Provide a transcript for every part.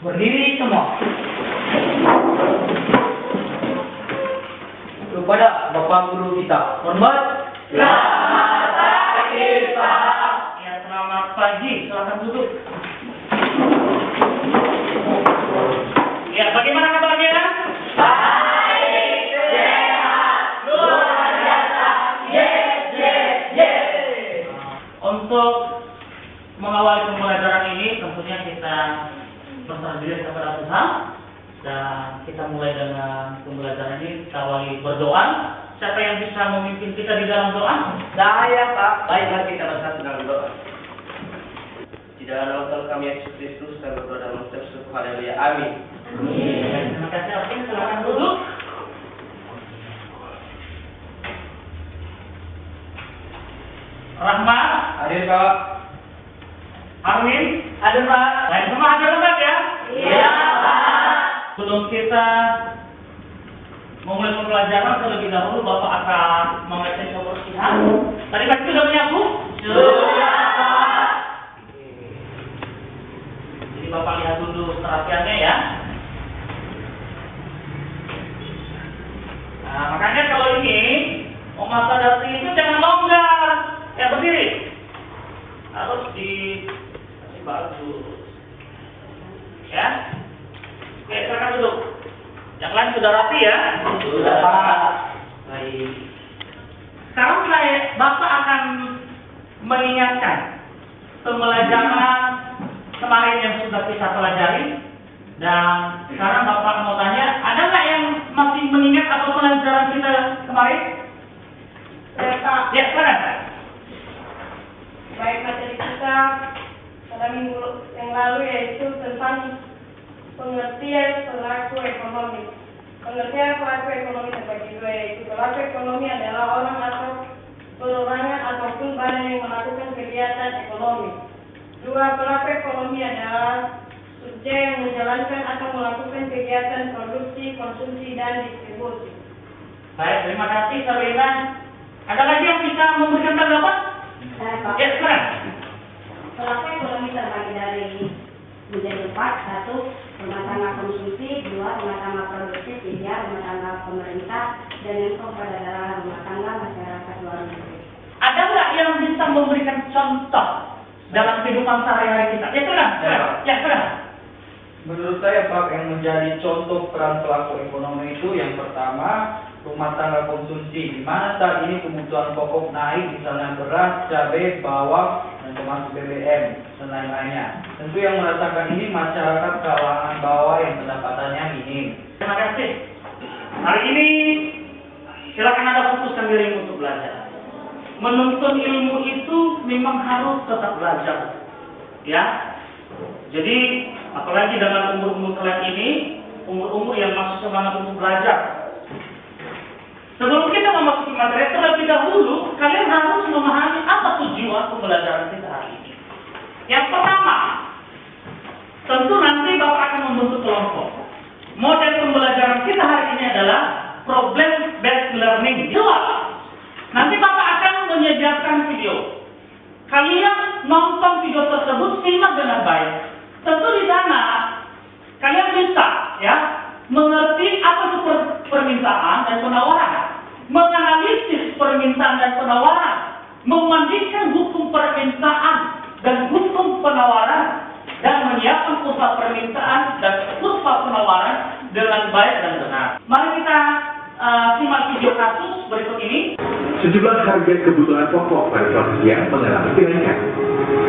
Berdiri semua. Kepada Bapak Guru kita, hormat. Selamat pagi, Pak. Ya, selamat pagi. Silakan duduk. Ya, bagaimana kabarnya? Baik, sehat, luar biasa. Yes, yes, yes. Untuk mengawali pembelajaran ini, tentunya kita berserah diri kepada Tuhan dan kita mulai dengan pembelajaran ini. Kita awali berdoa. Siapa yang bisa memimpin kita di dalam doa? Saya, Pak. Baiklah kita bersatu dalam doa. Di dalam nama kami Yesus Kristus, kami berdoa dan mengucap syukur. Haleluya. Amin. Terima kasih. Oke, silakan duduk. Rahmat, Hadir, Pak. Arwin, Hadir, Pak. lain semua ada lengkap ya? Iya, Pak. Sebelum kita memulai pembelajaran, terlebih dahulu Bapak akan mengecek kebersihan. Tadi pagi sudah menyapu? Sudah, Pak. Jadi Bapak lihat dulu kerapiannya ya. Nah, makanya kalau ini mau mata dasi itu jangan longgar, ya berdiri. Harus kasih bagus. Ya. Oke, silakan duduk. Yang lain sudah rapi ya? Sudah, Pak. Baik. Sekarang Bapak akan mengingatkan pembelajaran kemarin yang sudah kita pelajari. Dan sekarang Bapak mau tanya, ada nggak yang masih mengingat apa pelajaran kita kemarin? Ya, Pak. Ya, silakan. Baik, materi kita pada minggu yang lalu yaitu tentang pengertian pelaku ekonomi. Pengertian pelaku ekonomi terbagi dua, yaitu pelaku ekonomi adalah orang atau perorangan ataupun badan yang melakukan kegiatan ekonomi. Dua, pelaku ekonomi adalah subjek yang menjalankan atau melakukan kegiatan produksi, konsumsi, dan distribusi. Baik, terima kasih Sabrina. Ada lagi yang bisa memberikan tanggapan? Saya, Pak. Ya, silakan. Pelaku ekonomi terbagi dari menjadi 4. 1. Rumah tangga konsumsi. 2. Rumah tangga produksi. 3. Rumah tangga pemerintah. Dan yang keempat adalah rumah tangga masyarakat luar negeri. Ada nggak yang bisa memberikan contoh dalam kehidupan sehari-hari kita? Ya, silakan. Ya, silakan. Menurut saya, Pak, yang menjadi contoh peran pelaku ekonomi itu yang pertama, rumah tangga konsumsi, di mana saat ini kebutuhan pokok naik, misalnya beras, cabai, bawang, dan termasuk BBM, dan lain-lainnya. Tentu yang merasakan ini masyarakat kalangan bawah yang pendapatannya minim. Terima kasih. Hari ini silakan Anda fokuskan diri untuk belajar. Menuntut ilmu itu memang harus tetap belajar. Ya. Jadi, apalagi dengan umur-umur kalian ini, umur-umur yang masih semangat untuk belajar. Sebelum kita memasuki materi, terlebih dahulu, kalian harus memahami apa tujuan pembelajaran kita hari ini. Yang pertama, tentu nanti Bapak akan membentuk kelompok. Model pembelajaran kita hari ini adalah problem-based learning. Jelas. Nanti Bapak akan menyediakan video. Kalian nonton video tersebut, simak dengan baik. Tentu di sana kalian bisa ya mengerti apa itu permintaan dan penawaran, menganalisis permintaan dan penawaran, membandingkan hukum permintaan dan hukum penawaran, dan menyiapkan kurva permintaan dan kurva penawaran dengan baik dan benar. Mari kita simak video kasus berikut ini. Sejumlah harga kebutuhan pokok pada suatu siang mengalami kenaikan.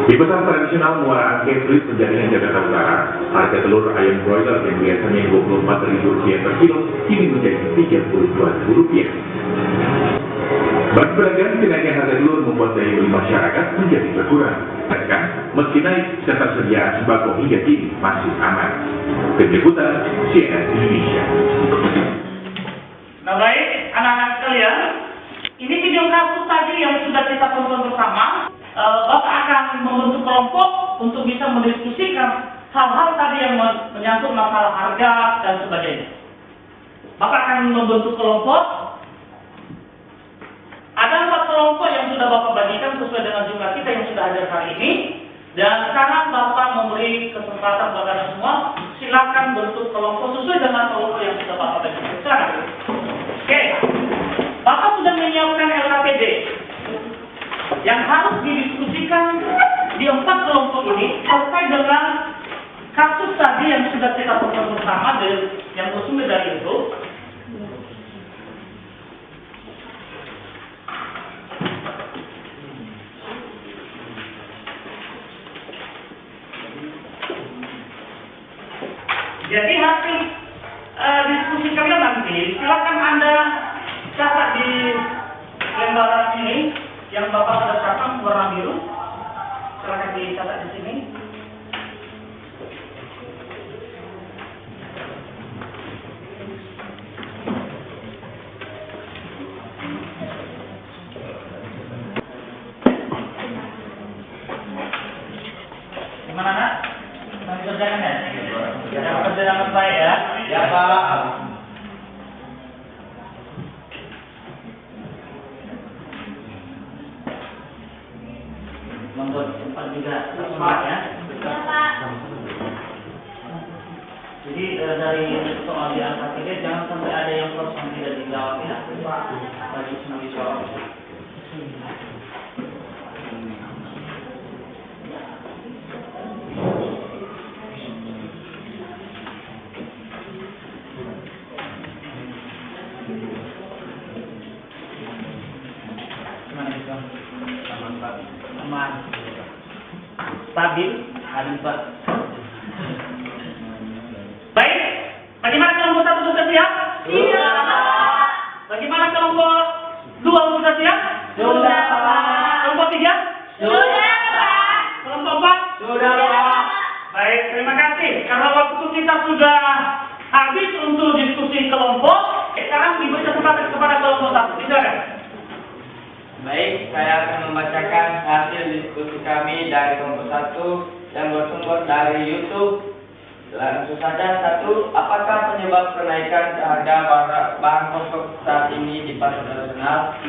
Di pasar tradisional Muara Angke, Pluit, Penjaringan, Jakarta Utara, harga telur ayam broiler yang biasanya Rp24.000 per kilo kini menjadi Rp32.000. Bagi pedagang, kenaikan harga telur membuat daya beli masyarakat menjadi berkurang. Bahkan, meski naik, ketersediaan sembako hingga kini masih aman. Tim Liputan, CNN Indonesia. Nah baik, anak-anak sekalian, ini video kasus tadi yang sudah kita tonton bersama. Bapak akan membentuk kelompok untuk bisa mendiskusikan hal-hal tadi yang menyangkut masalah harga dan sebagainya. Bapak akan membentuk kelompok. Ada 4 kelompok yang sudah Bapak bagikan sesuai dengan jumlah kita yang sudah hadir hari ini. Dan sekarang Bapak memberi kesempatan kepada semua silakan bentuk kelompok sesuai dengan kelompok yang sudah Bapak bagi sekarang. Oke, Bapak sudah menyiapkan LKPD yang harus didiskusikan di 4 kelompok ini terkait dengan kasus tadi yang sudah kita tonton bersama yang bersumber dari itu. Jadi hasil diskusi kalian nanti silakan Anda catat di lembaran ini yang Bapak sudah catat warna biru. Silakan dicatat di sini. Gimana nak? Masih kerjakan ya? Jangan kerja dengan baik ya. Ya Pak. Membuat tempat juga smart ya. Ya, Pak. Jadi dari soal di angka 3 jangan sampai ada yang kosong tidak dijawab ya. Bagi semua dijawab. Aman. Stabil, adil Pak. Baik, bagaimana kelompok 1 sudah siap? Iya, Pak. Bagaimana kelompok 2 sudah siap? Sudah, Pak. Kelompok 3? Sudah, Pak. Kelompok 4? Sudah Pak. Baik, terima kasih. Karena waktu kita sudah habis untuk diskusi kelompok, sekarang diberi kesempatan kepada kelompok 1. Silakan. Baik, saya akan membacakan hasil diskusi kami dari kelompok 1 yang bersumber dari YouTube. Langsung saja, 1. Apakah penyebab kenaikan harga bahan pokok saat ini di pasar tradisional?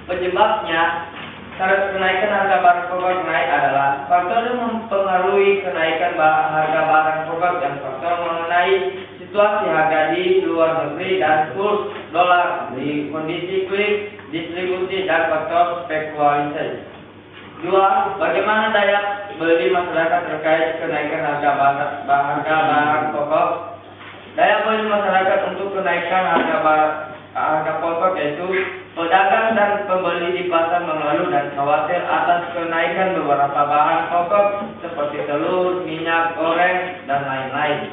Penyebabnya, kenaikan harga barang pokok naik adalah faktor yang mempengaruhi kenaikan harga barang pokok dan faktor mengenai situasi harga di luar negeri dan kurs dolar di kondisi klik distribusi dan faktor spekulasi. 2. Bagaimana daya beli masyarakat terkait kenaikan harga barang pokok? Daya beli masyarakat untuk kenaikan harga pokok yaitu pedagang dan pembeli di pasar mengeluh dan khawatir atas kenaikan beberapa bahan pokok seperti telur, minyak goreng, dan lain-lain.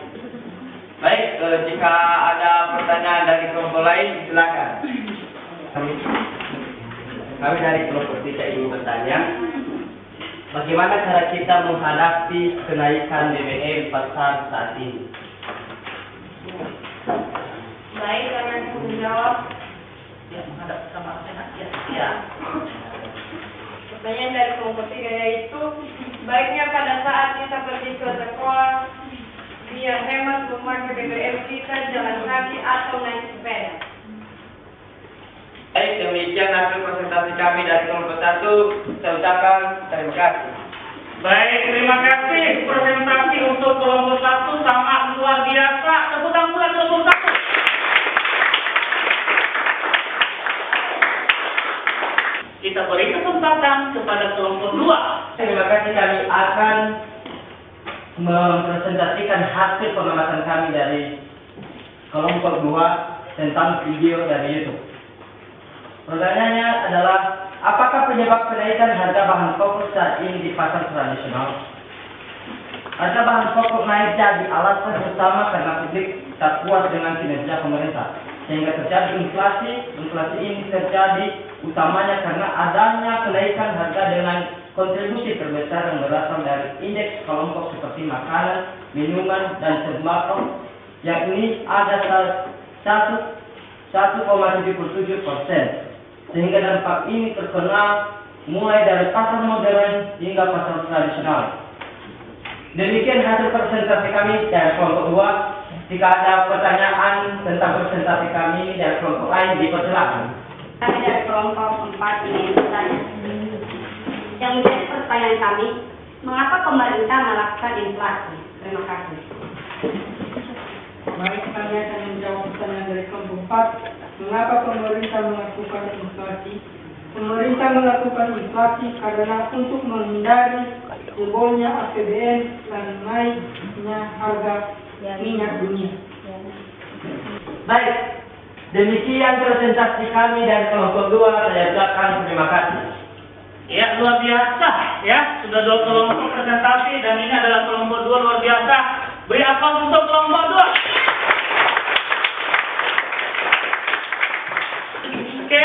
Baik, jika ada pertanyaan dari kelompok lain, silakan. Kami dari kelompok 3 ingin bertanya, bagaimana cara kita menghadapi kenaikan BBM pasar saat ini? Baik, kami akan menjawab. Ya, menghadap sama sehat ya. Ya. Pertanyaan dari kelompok 3 yaitu, baiknya pada saat kita pergi ke sekolah, biar hemat memakai BBM kita jalan kaki atau naik sepeda. Baik, demikian hasil presentasi kami dari kelompok 1. Saya ucapkan terima kasih. Baik, terima kasih presentasi untuk kelompok 1 sangat luar biasa. Tepuk tangan buat kelompok 1. Kita beri kesempatan kepada kelompok 2. Terima kasih, kami akan mempresentasikan hasil pengamatan kami dari kelompok 2 tentang video dari YouTube. Pertanyaannya adalah, apakah penyebab kenaikan harga bahan pokok saat ini di pasar tradisional? Harga bahan pokok naik jadi alasan utama karena publik tak puas dengan kinerja pemerintah, sehingga terjadi inflasi. Inflasi ini terjadi utamanya karena adanya kenaikan harga dengan kontribusi terbesar yang berasal dari indeks kelompok seperti makanan, minuman, dan tembakau, yakni ada 1,77%. Sehingga dampak ini terkenal mulai dari pasar modern hingga pasar tradisional. Demikian hasil presentasi kami dari kelompok 2. Jika ada pertanyaan tentang presentasi kami dari kelompok lain, dipersilakan. Kami dari kelompok 4 ingin bertanya. Yang menjadi pertanyaan kami, mengapa pemerintah melakukan inflasi? Terima kasih. Baik, kami akan menjawab pertanyaan dari kelompok 4. Mengapa pemerintah melakukan inflasi? Pemerintah melakukan inflasi karena untuk menghindari jebolnya APBN dan naiknya harga minyak dunia. Baik, demikian presentasi kami dari kelompok 2. Saya ucapkan terima kasih. Ya, luar biasa ya. Sudah 2 kelompok presentasi dan ini adalah kelompok 2 luar biasa. Beri aplaus untuk kelompok 2. Oke,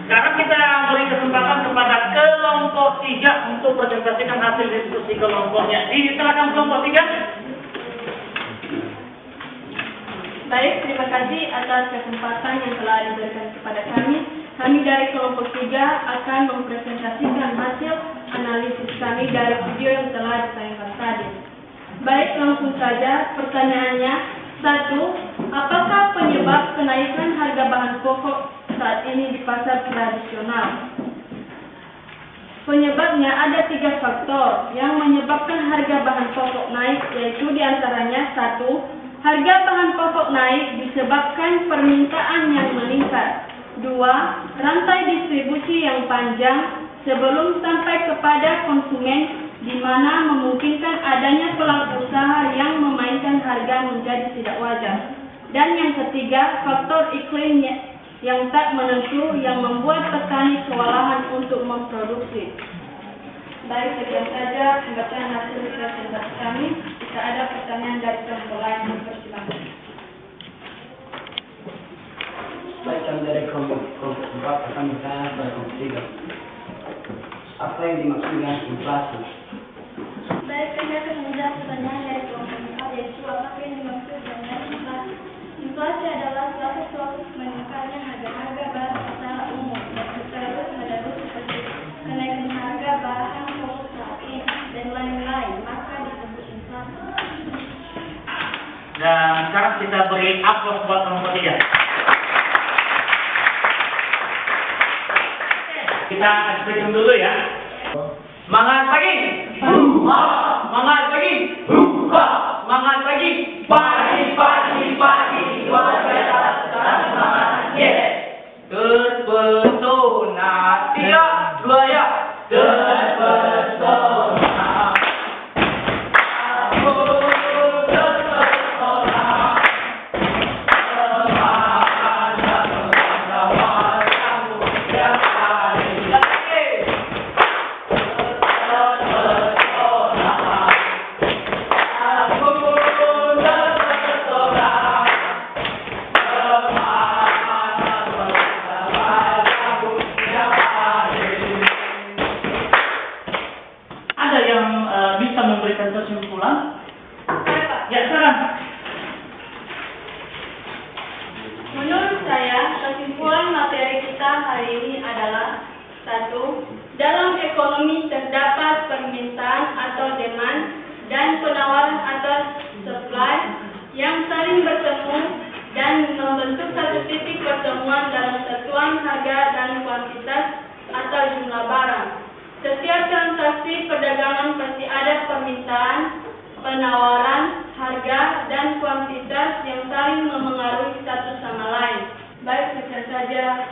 sekarang kita beri kesempatan kepada kelompok 3 untuk presentasikan hasil diskusi kelompoknya. Silakan kelompok 3. Baik, terima kasih atas kesempatan yang telah diberikan kepada kami. Kami dari kelompok 3 akan mempresentasikan hasil analisis kami dari video yang telah ditayangkan tadi. Baik, langsung saja pertanyaannya. 1. Apakah penyebab kenaikan harga bahan pokok saat ini di pasar tradisional? Penyebabnya ada 3 faktor yang menyebabkan harga bahan pokok naik, yaitu diantaranya 1. Harga bahan pokok naik disebabkan permintaan yang meningkat. 2. Rantai distribusi yang panjang sebelum sampai kepada konsumen, di mana memungkinkan adanya pelaku usaha yang memainkan harga menjadi tidak wajar. Dan yang ketiga, faktor iklim yang tak menentu yang membuat petani kewalahan untuk memproduksi. Baik, sekian saja pembacaan hasil presentasi kami. Jika ada pertanyaan dari kelompok lain, persilakan. Baik, kami dari kelompok 4 akan bertanya kepada kelompok 3. Apa yang dimaksud dengan inflasi? Baik, kami akan menjawab pertanyaan dari kelompok 4, yaitu apa yang dimaksud dengan inflasi. Inflasi adalah suatu proses meningkatnya harga-harga barang secara umum dan terus menerus seperti kenaikan harga bahan pokok saat ini dan lain-lain, maka disebut inflasi. Dan sekarang kita beri aplaus buat kelompok 3. Kita ekspresi dulu ya. Semangat pagi. Semangat pagi. Semangat pagi. Pagi. Luar biasa semangat. Terpesona tiap buaya. Terpesona. Memberikan kesimpulan? Ya, sekarang. Menurut saya, kesimpulan materi kita hari ini adalah 1. Dalam ekonomi terdapat permintaan atau demand dan penawaran atau supply yang saling bertemu dan membentuk satu titik pertemuan dalam satuan harga dan kuantitas atau jumlah barang. Setiap transaksi perdagangan pasti ada permintaan, penawaran, harga, dan kuantitas yang saling memengaruhi satu sama lain. Baik, sekian saja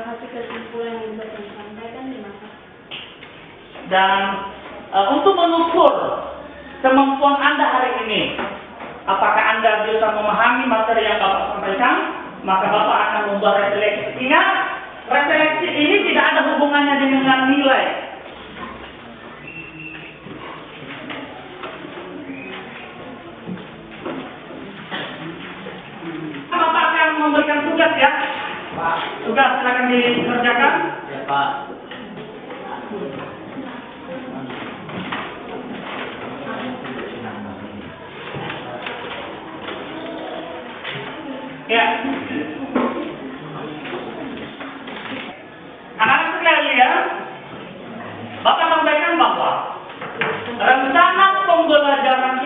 hasil kesimpulan yang bisa saya sampaikan. Terima kasih. Dan untuk mengukur kemampuan Anda hari ini, apakah Anda bisa memahami materi yang Bapak sampaikan, maka Bapak akan membuat refleksi. Ingat, refleksi ini tidak ada hubungannya dengan nilai. Bapak akan memberikan tugas ya. Pak. Tugas silakan dikerjakan. Ya, Pak. Ya. Anak-anak sekalian, Bapak sampaikan bahwa rencana pembelajaran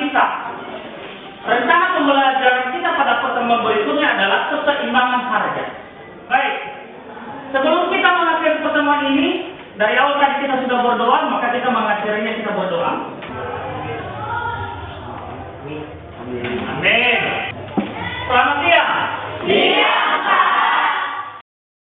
kita pada pertemuan berikutnya adalah keseimbangan harga. Baik, sebelum kita mengakhiri pertemuan ini, dari awal tadi kita sudah berdoa, maka kita mengakhirinya kita berdoa. Amin. Selamat siang.